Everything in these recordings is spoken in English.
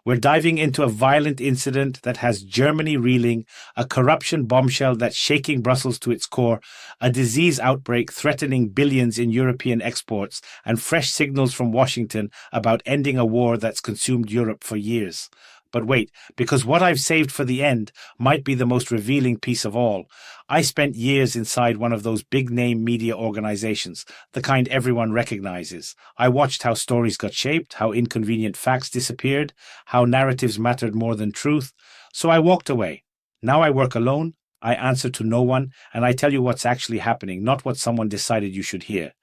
We're diving into a violent incident that has Germany reeling, a corruption bombshell that's shaking Brussels to its core, a disease outbreak threatening billions in European exports, and fresh signals from Washington about ending a war that's consumed Europe for years. But wait, because what I've saved for the end might be the most revealing piece of all. I spent years inside one of those big-name media organizations, the kind everyone recognizes. I watched how stories got shaped, how inconvenient facts disappeared, how narratives mattered more than truth. So I walked away. Now I work alone, I answer to no one, and I tell you what's actually happening, not what someone decided you should hear.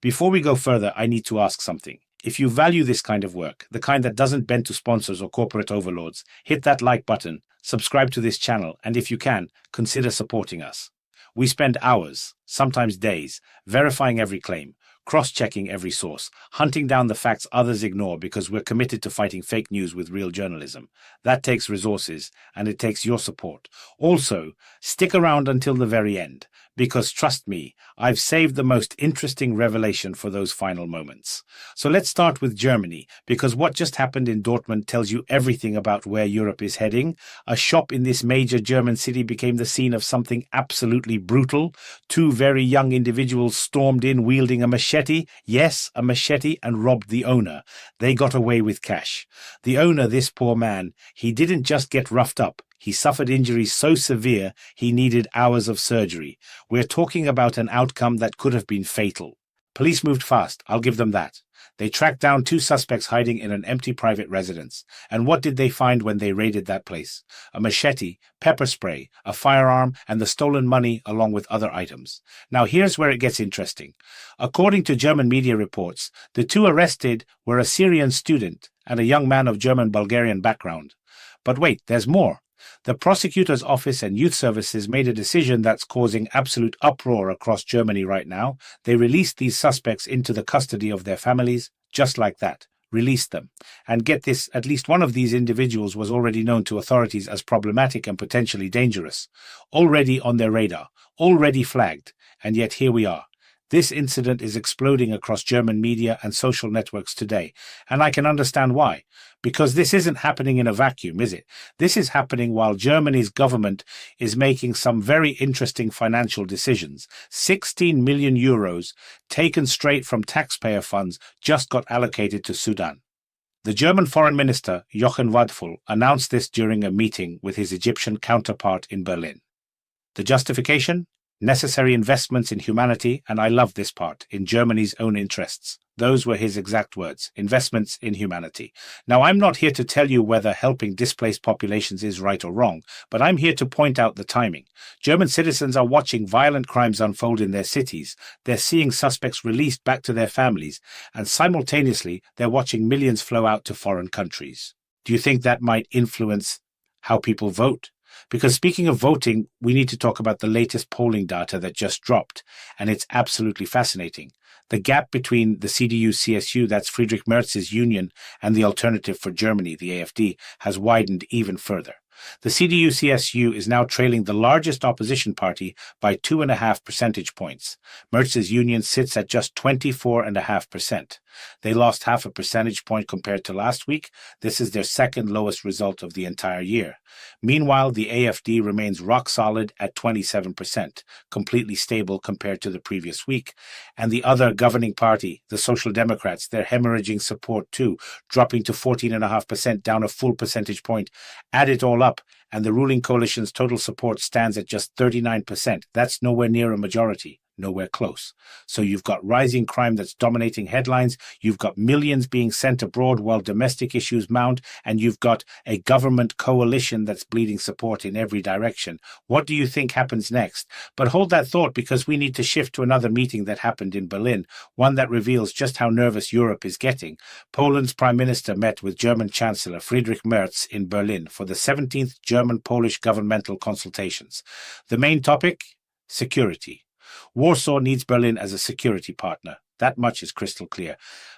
Before we go further, I need to ask something. If you value this kind of work, the kind that doesn't bend to sponsors or corporate overlords, hit that like button, subscribe to this channel, and if you can, consider supporting us. We spend hours, sometimes days, verifying every claim, cross-checking every source, hunting down the facts others ignore because we're committed to fighting fake news with real journalism. That takes resources, and it takes your support. Also, stick around until the very end, because trust me, I've saved the most interesting revelation for those final moments. So let's start with Germany, because what just happened in Dortmund tells you everything about where Europe is heading. A shop in this major German city became the scene of something absolutely brutal. Two very young individuals stormed in wielding a machete, yes, a machete, and robbed the owner. They got away with cash. The owner, this poor man, he didn't just get roughed up. He suffered injuries so severe he needed hours of surgery. We're talking about an outcome that could have been fatal. Police moved fast, I'll give them that. They tracked down two suspects hiding in an empty private residence. And what did they find when they raided that place? A machete, pepper spray, a firearm, and the stolen money along with other items. Now here's where it gets interesting. According to German media reports, the two arrested were a Syrian student and a young man of German-Bulgarian background. But wait, there's more. The prosecutor's office and youth services made a decision that's causing absolute uproar across Germany right now. They released these suspects into the custody of their families, just like that. Released them. And get this, at least one of these individuals was already known to authorities as problematic and potentially dangerous. Already on their radar. Already flagged. And yet here we are. This incident is exploding across German media and social networks today, and I can understand why. Because this isn't happening in a vacuum, is it? This is happening while Germany's government is making some very interesting financial decisions. 16 million euros, taken straight from taxpayer funds, just got allocated to Sudan. The German Foreign Minister, Jochen Wadful, announced this during a meeting with his Egyptian counterpart in Berlin. The justification? Necessary investments in humanity, and I love this part, in Germany's own interests. Those were his exact words, investments in humanity. Now, I'm not here to tell you whether helping displaced populations is right or wrong, but I'm here to point out the timing. German citizens are watching violent crimes unfold in their cities. They're seeing suspects released back to their families, and simultaneously, they're watching millions flow out to foreign countries. Do you think that might influence how people vote? Because speaking of voting, we need to talk about the latest polling data that just dropped, and it's absolutely fascinating. The gap between the CDU-CSU, that's Friedrich Merz's union, and the Alternative for Germany, the AfD, has widened even further. The CDU-CSU is now trailing the largest opposition party by 2.5 percentage points. Merz's union sits at just 24.5%. They lost 0.5 percentage point compared to last week. This is their second lowest result of the entire year. Meanwhile, the AfD remains rock solid at 27%, completely stable compared to the previous week. And the other governing party, the Social Democrats, they're hemorrhaging support too, dropping to 14.5%, down a full percentage point. Add it all up, and the ruling coalition's total support stands at just 39%. That's nowhere near a majority. Nowhere close. So you've got rising crime that's dominating headlines, you've got millions being sent abroad while domestic issues mount, and you've got a government coalition that's bleeding support in every direction. What do you think happens next? But hold that thought, because we need to shift to another meeting that happened in Berlin, one that reveals just how nervous Europe is getting. Poland's Prime Minister met with German Chancellor Friedrich Merz in Berlin for the 17th German-Polish governmental consultations. The main topic? Security. Warsaw needs Berlin as a security partner. That much is crystal clear.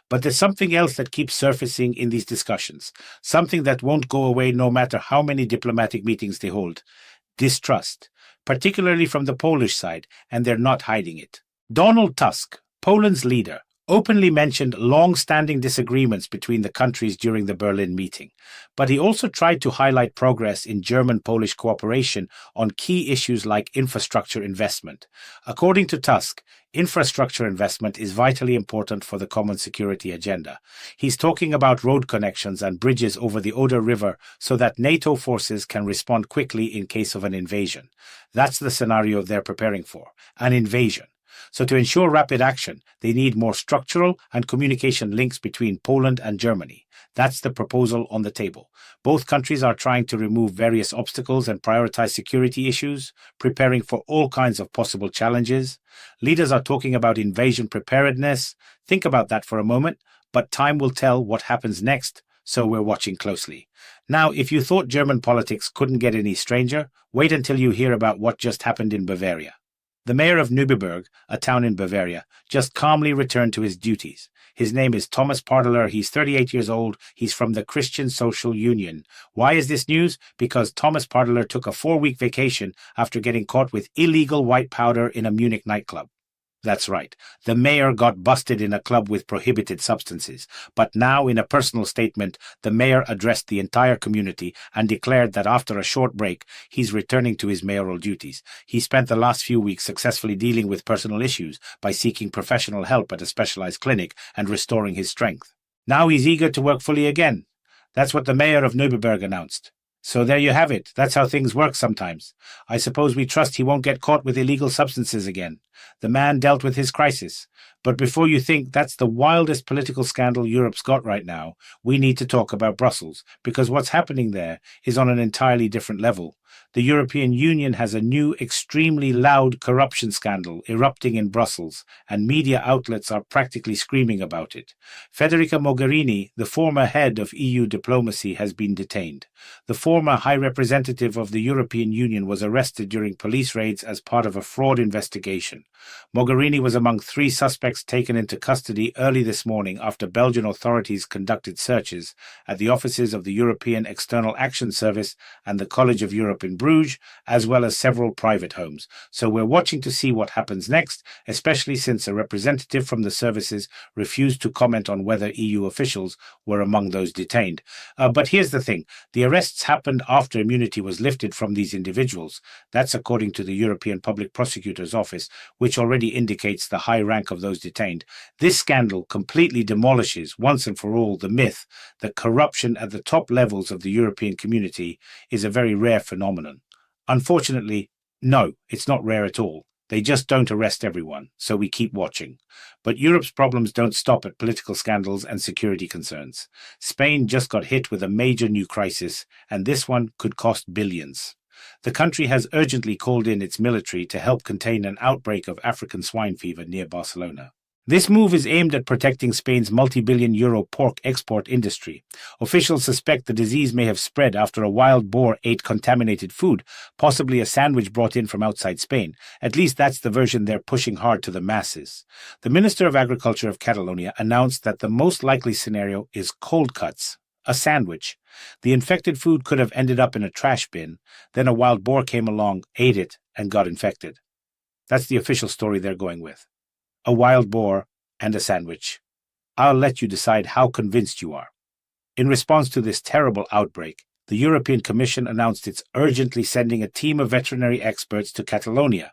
But there's something else that keeps surfacing in these discussions, something that won't go away no matter how many diplomatic meetings they hold. Distrust, particularly from the Polish side, and they're not hiding it. Donald Tusk, Poland's leader, openly mentioned long-standing disagreements between the countries during the Berlin meeting, but he also tried to highlight progress in German-Polish cooperation on key issues like infrastructure investment. According to Tusk, infrastructure investment is vitally important for the common security agenda. He's talking about road connections and bridges over the Oder River so that NATO forces can respond quickly in case of an invasion. That's the scenario they're preparing for, an invasion. So to ensure rapid action, they need more structural and communication links between Poland and Germany. That's the proposal on the table. Both countries are trying to remove various obstacles and prioritize security issues, preparing for all kinds of possible challenges. Leaders are talking about invasion preparedness. Think about that for a moment, but time will tell what happens next, so we're watching closely. Now, if you thought German politics couldn't get any stranger, wait until you hear about what just happened in Bavaria. The mayor of Nübelberg, a town in Bavaria, just calmly returned to his duties. His name is Thomas Parteler. He's 38 years old. He's from the Christian Social Union. Why is this news? Because Thomas Parteler took a 4-week vacation after getting caught with illegal white powder in a Munich nightclub. That's right. The mayor got busted in a club with prohibited substances. But now, in a personal statement, the mayor addressed the entire community and declared that after a short break, he's returning to his mayoral duties. He spent the last few weeks successfully dealing with personal issues by seeking professional help at a specialized clinic and restoring his strength. Now he's eager to work fully again. That's what the mayor of Nübelberg announced. So there you have it. That's how things work sometimes. I suppose we trust he won't get caught with illegal substances again. The man dealt with his crisis. But before you think that's the wildest political scandal Europe's got right now, we need to talk about Brussels, because what's happening there is on an entirely different level. The European Union has a new, extremely loud corruption scandal erupting in Brussels, and media outlets are practically screaming about it. Federica Mogherini, the former head of EU diplomacy, has been detained. The former High Representative of the European Union was arrested during police raids as part of a fraud investigation. Mogherini was among 3 suspects taken into custody early this morning after Belgian authorities conducted searches at the offices of the European External Action Service and the College of Europe in Bruges, as well as several private homes. So we're watching to see what happens next, especially since a representative from the services refused to comment on whether EU officials were among those detained. But here's the thing. The arrests happened after immunity was lifted from these individuals. That's according to the European Public Prosecutor's Office, which already indicates the high rank of those detained. This scandal completely demolishes, once and for all, the myth that corruption at the top levels of the European community is a very rare phenomenon. Unfortunately, no, it's not rare at all. They just don't arrest everyone, so we keep watching. But Europe's problems don't stop at political scandals and security concerns. Spain just got hit with a major new crisis, and this one could cost billions. The country has urgently called in its military to help contain an outbreak of African swine fever near Barcelona. This move is aimed at protecting Spain's multi-billion-euro pork export industry. Officials suspect the disease may have spread after a wild boar ate contaminated food, possibly a sandwich brought in from outside Spain. At least that's the version they're pushing hard to the masses. The Minister of Agriculture of Catalonia announced that the most likely scenario is cold cuts, a sandwich. The infected food could have ended up in a trash bin. Then a wild boar came along, ate it, and got infected. That's the official story they're going with. A wild boar and a sandwich. I'll let you decide how convinced you are. In response to this terrible outbreak, the European Commission announced it's urgently sending a team of veterinary experts to Catalonia.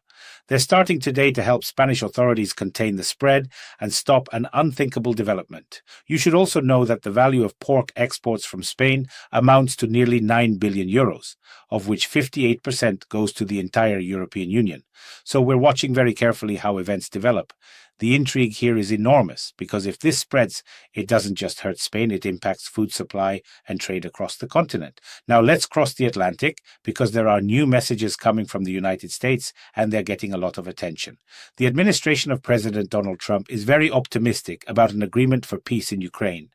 They're starting today to help Spanish authorities contain the spread and stop an unthinkable development. You should also know that the value of pork exports from Spain amounts to nearly 9 billion euros, of which 58% goes to the entire European Union. So we're watching very carefully how events develop. The intrigue here is enormous because if this spreads, it doesn't just hurt Spain, it impacts food supply and trade across the continent. Now let's cross the Atlantic because there are new messages coming from the United States and they're getting a lot of attention. The administration of President Donald Trump is very optimistic about an agreement for peace in Ukraine.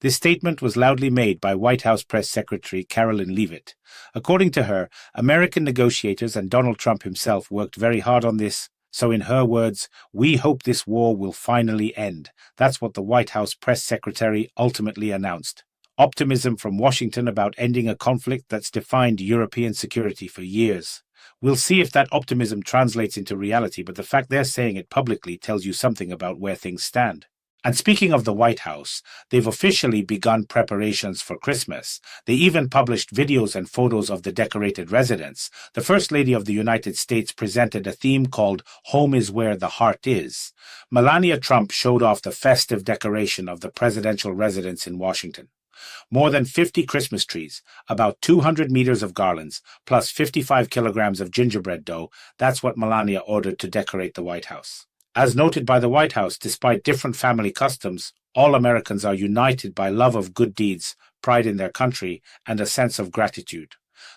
This statement was loudly made by White House Press Secretary Caroline Leavitt. According to her, American negotiators and Donald Trump himself worked very hard on this. So in her words, we hope this war will finally end. That's what the White House press secretary ultimately announced. Optimism from Washington about ending a conflict that's defined European security for years. We'll see if that optimism translates into reality, but the fact they're saying it publicly tells you something about where things stand. And speaking of the White House, they've officially begun preparations for Christmas. They even published videos and photos of the decorated residence. The First Lady of the United States presented a theme called Home is Where the Heart Is. Melania Trump showed off the festive decoration of the presidential residence in Washington. More than 50 Christmas trees, about 200 meters of garlands, plus 55 kilograms of gingerbread dough. That's what Melania ordered to decorate the White House. As noted by the White House, despite different family customs, all Americans are united by love of good deeds, pride in their country, and a sense of gratitude.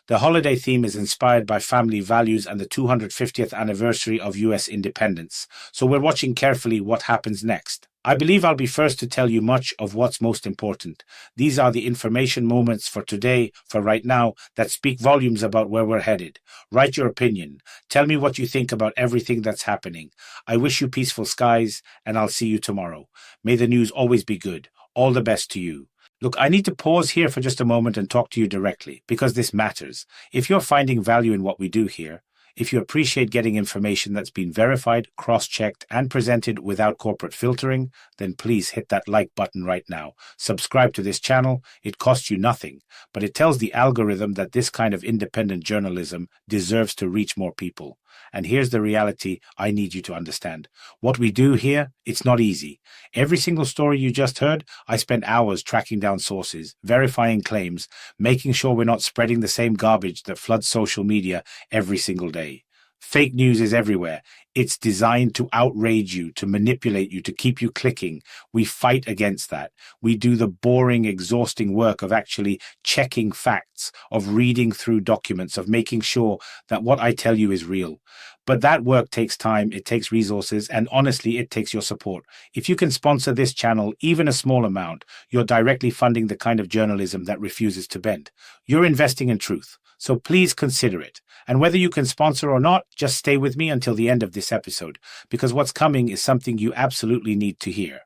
The holiday theme is inspired by family values and the 250th anniversary of U.S. independence, so we're watching carefully what happens next. I believe I'll be first to tell you much of what's most important. These are the information moments for today, for right now, that speak volumes about where we're headed. Write your opinion. Tell me what you think about everything that's happening. I wish you peaceful skies, and I'll see you tomorrow. May the news always be good. All the best to you. Look, I need to pause here for just a moment and talk to you directly, because this matters. If you're finding value in what we do here, if you appreciate getting information that's been verified, cross-checked, and presented without corporate filtering, then please hit that like button right now. Subscribe to this channel. It costs you nothing, but it tells the algorithm that this kind of independent journalism deserves to reach more people. And here's the reality I need you to understand. What we do here, it's not easy. Every single story you just heard, I spent hours tracking down sources, verifying claims, making sure we're not spreading the same garbage that floods social media every single day. Fake news is everywhere. It's designed to outrage you, to manipulate you, to keep you clicking. We fight against that. We do the boring, exhausting work of actually checking facts, of reading through documents, of making sure that what I tell you is real. But that work takes time, it takes resources, and honestly, it takes your support. If you can sponsor this channel, even a small amount, you're directly funding the kind of journalism that refuses to bend. You're investing in truth. So please consider it. And whether you can sponsor or not, just stay with me until the end of this episode, because what's coming is something you absolutely need to hear.